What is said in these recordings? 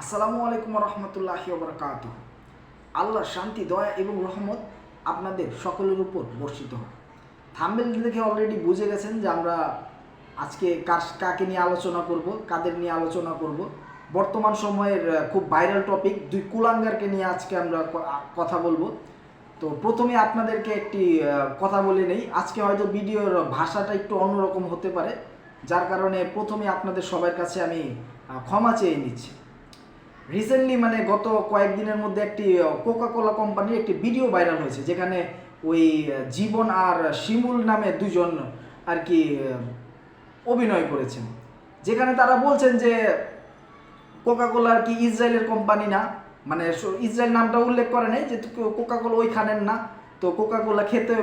আসসালামু আলাইকুম রহমতুল্লাহি ওবরাকাতুহ। আল্লাহর শান্তি, দয়া এবং রহমত আপনাদের সকলের উপর বর্ষিত হোক। থাম্বনেল দেখে অলরেডি বুঝে গেছেন যে আমরা আজকে কাকে নিয়ে আলোচনা করব, কাদের নিয়ে আলোচনা করব। বর্তমান সময়ের খুব ভাইরাল টপিক দুই কুলাঙ্গারকে নিয়ে আজকে আমরা কথা বলবো। তো প্রথমে আপনাদেরকে একটি কথা বলে নেই, আজকে হয়তো ভিডিওর ভাষাটা একটু অন্যরকম হতে পারে, যার কারণে প্রথমে আপনাদের সবার কাছে আমি ক্ষমা চেয়ে নিচ্ছি। রিসেন্টলি গত কয়েকদিনের মধ্যে একটি কোকা কোলা কোম্পানির একটি ভিডিও ভাইরাল হয়েছে, যেখানে ওই জীবন আর শিমুল নামে দুজন আর কি অভিনয় করেছেন, যেখানে তারা বলছেন যে কোকা কোলা আর কি ইসরায়েলের কোম্পানি না, ইসরায়েল নামটা উল্লেখ করে নাই, যে কোকা কোলা ওইখানের না, তো কোকা কোলা খেতে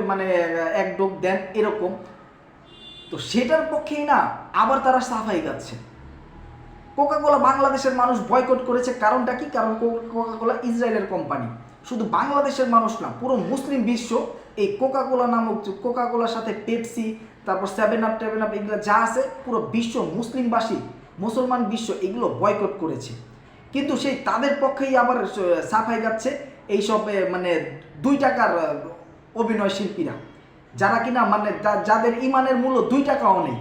এক ডোক দেন এরকম। তো সেটার পক্ষেই না আবার তারা সাফাই গাচ্ছে। কোকা কোলা বাংলাদেশের মানুষ বয়কট করেছে, কারণটা কি? কারণ কোকা কোলা ইসরায়েলের কোম্পানি। শুধু বাংলাদেশের মানুষ না, পুরো মুসলিম বিশ্ব এই কোকা কোলা নামক কোকা কোলার সাথে পেপসি, তারপর 7 আপ এগুলো যা আছে, পুরো বিশ্ব মুসলিমবাসী, মুসলমান বিশ্ব এগুলো বয়কট করেছে। কিন্তু সেই তাদের পক্ষেই আবার সাফাই গাচ্ছে এইসব 2 টাকার অভিনয় শিল্পীরা, যারা কিনা যাদের ইমানের মূল্য 2 টাকাও নেই।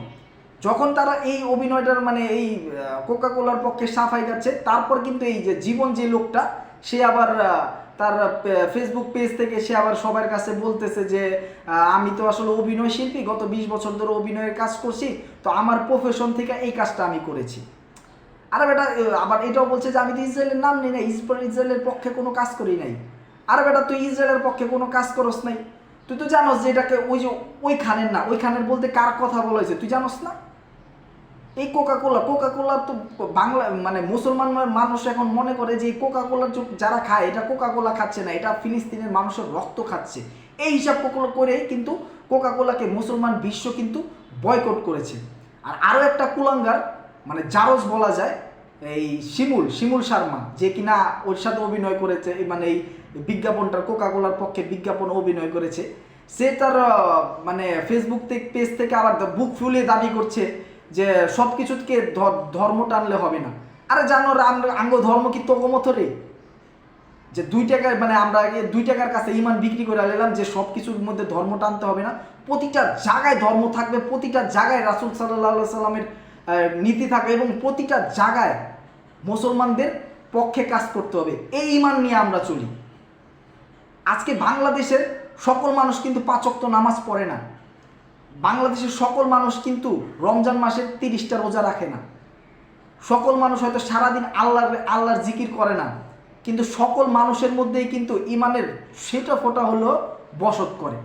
যখন তারা এই অভিনয়টার এই কোকা কোলার পক্ষে সাফাই গাচ্ছে, তারপর কিন্তু এই যে জীবন, যে লোকটা, সে আবার তার ফেসবুক পেজ থেকে সে আবার সবার কাছে বলতেছে যে আমি তো আসলে অভিনয় শিল্পী, গত 20 বছর ধরে অভিনয়ের কাজ করছি, তো আমার প্রফেশন থেকে এই কাজটা আমি করেছি। আর বেটা আবার এটাও বলছে যে আমি তো ইসরায়েলের নাম নিই না, ইসরায়েলের পক্ষে কোনো কাজ করি নাই। আর বেটা তুই ইসরায়েলের পক্ষে কোনো কাজ করস নাই, তুই তো জানোস যে এটাকে ওই যে ওইখানের না, ওইখানের বলতে কার কথা বলা হয়েছে তুই জানোস না? এই কোকা কোলা তো বাংলা মুসলমান মানুষ এখন মনে করে যে এই কোকা কোলা যারা খায়, এটা কোকা কোলা খাচ্ছে না, এটা ফিলিস্তিনের মানুষের রক্ত খাচ্ছে। এই হিসাব করেই কিন্তু কোকা কোলাকে মুসলমান বিশ্ব কিন্তু বয়কট করেছে। আর আরও একটা কুলাঙ্গার জারজ বলা যায়, এই শিমুল শর্মা, যে কিনা ওর সাথে অভিনয় করেছে, এই বিজ্ঞাপনটার কোকা কোলার পক্ষে বিজ্ঞাপন অভিনয় করেছে, সে তার ফেসবুক পেজ থেকে আবার বুক ফুলিয়ে দাবি করছে যে সব কিছুকে ধর্ম টানলে হবে না। আরে জানো আঙ্গ ধর্ম কি তোগো মতো রে, যে 2 টাকায় আমরা 2 টাকার কাছে ইমান বিক্রি করে নিলাম যে সব কিছুর মধ্যে ধর্ম টানতে হবে না, প্রতিটা জায়গায় ধর্ম থাকবে, প্রতিটা জায়গায় রাসূল সাল্লাল্লাহু সাল্লামের নীতি থাকবে, এবং প্রতিটা জায়গায় মুসলমানদের পক্ষে কাজ করতে হবে। এই ইমান নিয়ে আমরা চলি। আজকে বাংলাদেশের সকল মানুষ কিন্তু 5 ওয়াক্ত নামাজ পড়ে না, বাংলাদেশের সকল মানুষ কিন্তু রমজান মাসের 30টা রোজা রাখে না, সকল মানুষ হয়তো সারাদিন আল্লাহর জিকির করে না, কিন্তু সকল মানুষের মধ্যেই কিন্তু ইমানের সেটা ফোটা হলো বসত করে।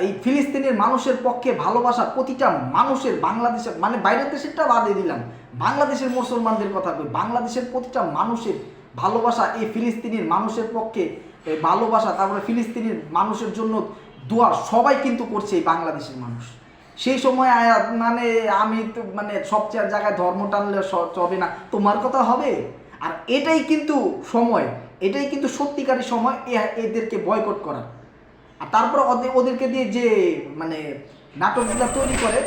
এই ফিলিস্তিনের মানুষের পক্ষে ভালোবাসা প্রতিটা মানুষের, বাংলাদেশের বাইরের দেশেরটা বাদে দিলাম, বাংলাদেশের মুসলমানদের কথা কই, বাংলাদেশের প্রতিটা মানুষের ভালোবাসা এই ফিলিস্তিনের মানুষের পক্ষে ভালোবাসা, তারপরে ফিলিস্তিনের মানুষের জন্য দোয়া সবাই কিন্তু করছে এই বাংলাদেশের মানুষ। সেই সময় আমি তো সবচেয়ে জায়গায় ধর্ম টানলে চবে না, তোমার কথা হবে। আর এটাই কিন্তু সময়, এটাই কিন্তু সত্যিকারী সময় এদেরকে বয়কট করা। আর তারপর ওদেরকে দিয়ে যে নাটকগুলো তৈরি করে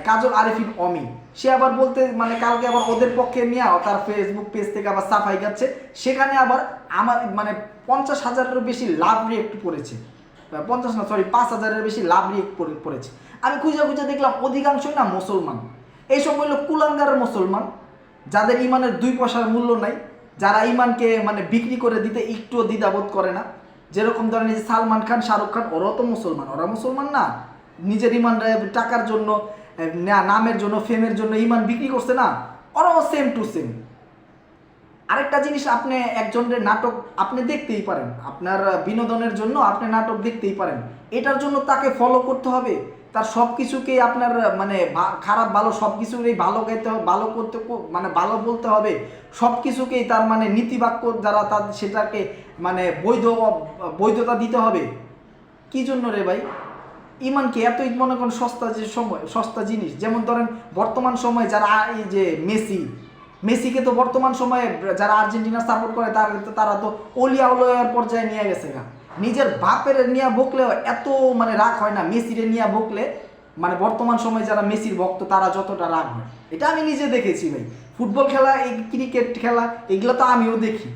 কাজল আরিফিন অমি, সে আবার বলতে কালকে আবার ওদের পক্ষে নিয়ে তার ফেসবুক পেজ থেকে আবার সাফাই গাচ্ছে, সেখানে আবার আমার 50,000-এরও বেশি লাভ রিয়েক্ট করেছে, 5,000-এর বেশি লাভ রিয়েক্ট করেছে। আমি খুঁজে দেখলাম অধিকাংশই না মুসলমান। এইসব হইল কুলাঙ্গারের মুসলমান, যাদের ইমানের 2 পয়সার মূল্য নাই, যারা ইমানকে বিক্রি করে দিতে একটুও দ্বিধাবোধ করে না। যেরকম ধরেন যে সালমান খান, শাহরুখ খান, ওরাও তো মুসলমান, ওরা মুসলমান না? নিজের ইমান টাকার জন্য, নামের জন্য, ফেমের জন্য ইমান বিক্রি করছে না? ওরাও সেম টু সেম। আরেকটা জিনিস, আপনি একজনের নাটক আপনি দেখতেই পারেন, আপনার বিনোদনের জন্য আপনি নাটক দেখতেই পারেন, এটার জন্য তাকে ফলো করতে হবে, তার সব কিছুকেই আপনার খারাপ ভালো সব কিছুকেই ভালো গাইতে হবে, ভালো করতে ভালো বলতে হবে, সব কিছুকেই তার নীতিবাক্য দ্বারা তার সেটাকে বৈধতা দিতে হবে। কি জন্য রে ভাই? ইমান কি এতই মনে করেন সস্তা জিনিস? যেমন ধরেন বর্তমান সময়ে যারা এই যে মেসিকে তো বর্তমান সময়ে যারা আর্জেন্টিনা সাপোর্ট করে তারা তো অলিয়া উলয়ার পর্যায়ে নিয়ে গেছে গা। নিজের বাপের নিয়ে বকলেও এত রাগ হয় না, মেসিরে নিয়ে বকলে বর্তমান সময়ে যারা মেসির ভক্ত তারা যতটা রাগ হয়। এটা আমি নিজে দেখেছি ভাই। ফুটবল খেলা, এই ক্রিকেট খেলা, এগুলো তো আমিও দেখি,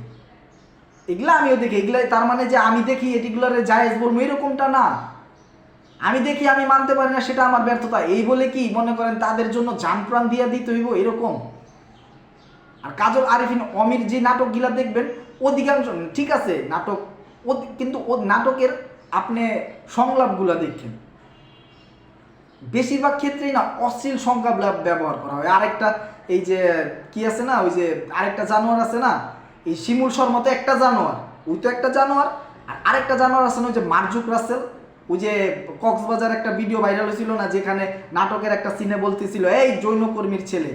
এগুলো তার মানে যে আমি দেখি এটিগুলোর জায়েজ বলবো এরকমটা না। আমি দেখি, আমি মানতে পারি না, সেটা আমার ব্যর্থতা, এই বলে কি মনে করেন তাদের জন্য জান প্রাণ দিয়া দিতে হইব এরকম? আর কাজল আরিফিন অমির যে নাটকগুলা দেখবেন অধিকাংশ ঠিক আছে নাটক, কিন্তু ও নাটকের আপনি সংলাপগুলা দেখেন বেশিরভাগ ক্ষেত্রেই না অশ্লীল সংলাপ ব্যবহার করা হয়। আরেকটা এই যে কি আছে না, ওই যে আরেকটা জানোয়ার আছে না, এই শিমুল শর্মা তো একটা জানোয়ার, ওই তো একটা জানোয়ার। আর আরেকটা জানোয়ার আছে না ওই যে মার্জুক রাসেল, ওই যে কক্সবাজার একটা ভিডিও ভাইরাল হয়েছিল না, যেখানে নাটকের একটা সিনে বলতেছিল এই জৈনকর্মীর ছেলে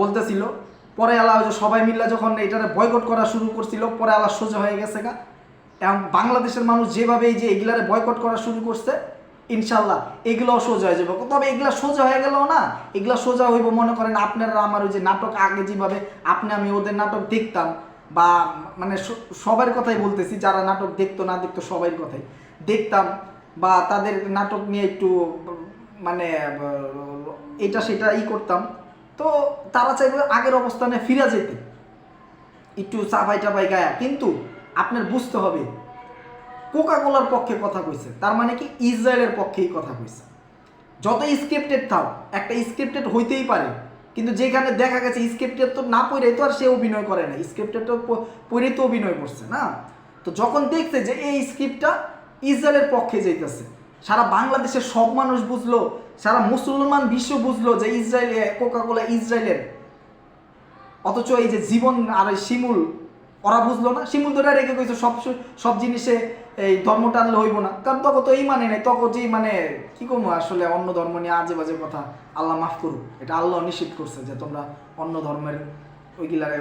বলতেছিল, পরে আলা ওই যে সবাই মিল্লা যখন এটারে বয়কট করা শুরু করছিল, পরে আলা সোজা হয়ে গেছে গা। এবং বাংলাদেশের মানুষ যেভাবে এই যে এগুলারে বয়কট করা শুরু করছে, ইনশাল্লাহ এগুলোও সোজা হয়ে যাবে। তবে এগুলা সোজা হয়ে গেলেও না, এগুলা সোজা হইব মনে করেন আপনারা আমার ওই যে নাটক আগে যেভাবে আমি ওদের নাটক দেখতাম, বা মানে সবার কথাই বলতেছি, যারা নাটক দেখতো না দেখতো সবার কথাই দেখতাম, বা তাদের নাটক নিয়ে একটু মানে এটা সেটা করতাম, তো তারা চাইবে আগের অবস্থানে ফিরে যেতে, একটু চাপাই টাপাই গায়া। কিন্তু আপনার বুঝতে হবে কোকাকোলার পক্ষে কথা কইছে, তার মানে কি ইসরায়েলের পক্ষেই কথা কইছে। যত স্ক্রিপ্টেড থাও, একটা স্ক্রিপ্টেড হইতেই পারে, কিন্তু যেখানে দেখা গেছে স্ক্রিপ্টেড তো না পড়ে তো আর সে অভিনয় করে না, স্ক্রিপ্টেড তো পড়ে তো অভিনয় করছে না। তো যখন দেখছে যে এই স্ক্রিপ্টটা ইসরায়েলের পক্ষে যাইতেছে, সারা বাংলাদেশের সব মানুষ বুঝলো, সারা মুসলমান বিশ্ব বুঝলো যে ইসরায়েল, কোকাকোলা ইসরায়েলের, অথচ এই যে জীবন আর শিমুল ওরা বুঝলো না। শিমুল তো রেখে গেছে সব জিনিসে এই ধর্ম টানলে হইব না, কারণ তখন তো এই মানে নেই, তখন যেই মানে কি করবো আসলে অন্য ধর্ম নিয়ে আজে বাজে কথা, আল্লাহ মাফ করুক, এটা আল্লাহ নিষেধ করছে যে তোমরা অন্য ধর্মের ওইগুলারে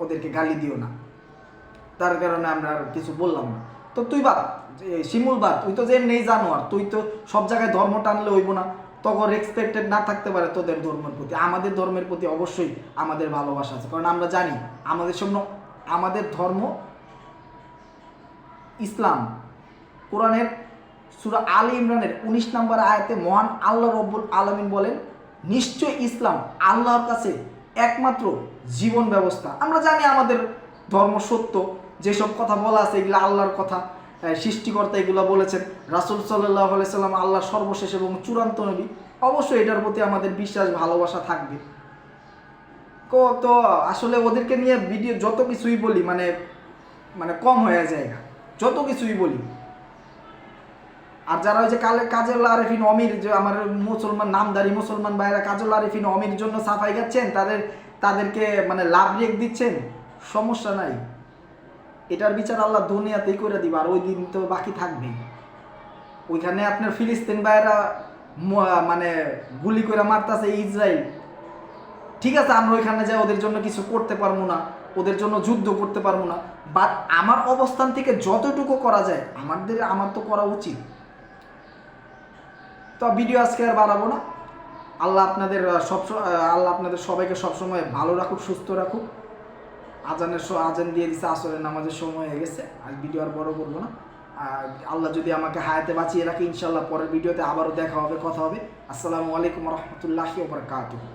ওদেরকে গালি দিও না, তার কারণে আমরা আর কিছু বললাম না। তো তুই বাদ, শিমুল বাদ, তুই তো যে নেই জানোয়ার, তুই তো সব জায়গায় ধর্ম টানলে হইব না, তখন এক্সপেক্টেড না থাকতে পারে তোদের ধর্মের প্রতি। আমাদের ধর্মের প্রতি অবশ্যই আমাদের ভালোবাসা আছে, কারণ আমরা জানি আমাদের ধর্ম ইসলাম। কোরআনের সূরা আলে ইমরানের 19 নম্বর আয়াতে মহান আল্লাহ রব্বুল আলামিন বলেন, নিশ্চয় ইসলাম আল্লাহর কাছে একমাত্র জীবন ব্যবস্থা। আমরা জানি আমাদের ধর্ম সত্য, যেসব কথা বলা আছে এগুলো আল্লাহর কথা, সৃষ্টিকর্তা এগুলো বলেছেন, রাসূল সাল্লাল্লাহু আলাইহি সাল্লাম আল্লাহর সর্বশেষ এবং চূড়ান্ত নবী, অবশ্যই এটার প্রতি আমাদের বিশ্বাস ভালোবাসা থাকবে। তো আসলে ওদেরকে নিয়ে ভিডিও যত কিছুই বলি মানে কম হয়ে যায়, যত কিছুই বলি। আর যারা ওই যে কাজল আরিফিন অমির, যে আমার মুসলমান নামদারি মুসলমান ভাইরা কাজল আরিফিন অমির জন্য সাফাই গাচ্ছেন, তাদেরকে মানে লাভ রেখ দিচ্ছেন, সমস্যা নাই, এটার বিচার আল্লাহ দুনিয়াতেই করে দিবা, আর ওই দিন তো বাকি থাকবেই। ওইখানে আপনার ফিলিস্তিন ভাইরা মানে গুলি করে মারতেছে ইসরায়েল, ঠিক আছে, আমরা ওইখানে যাই ওদের জন্য কিছু করতে পারবো না, ওদের জন্য যুদ্ধ করতে পারবো না, বাট আমার অবস্থান থেকে যতটুকু করা যায় আমার তো করা উচিত। তো ভিডিও আজকে আর বাড়াবো না। আল্লাহ আপনাদের সবাইকে সবসময় ভালো রাখুক, সুস্থ রাখুক। আজান দিয়ে দিচ্ছে, আসরের নামাজের সময় হয়ে গেছে, আর ভিডিও আর বড় করবো না। আল্লাহ যদি আমাকে হায়াতে বাঁচিয়ে রাখে, ইনশাল্লাহ পরের ভিডিওতে আবারও দেখা হবে, কথা হবে। আসসালামু আলাইকুম রহমতুল্লাহি ওয়া বারাকাতুহু।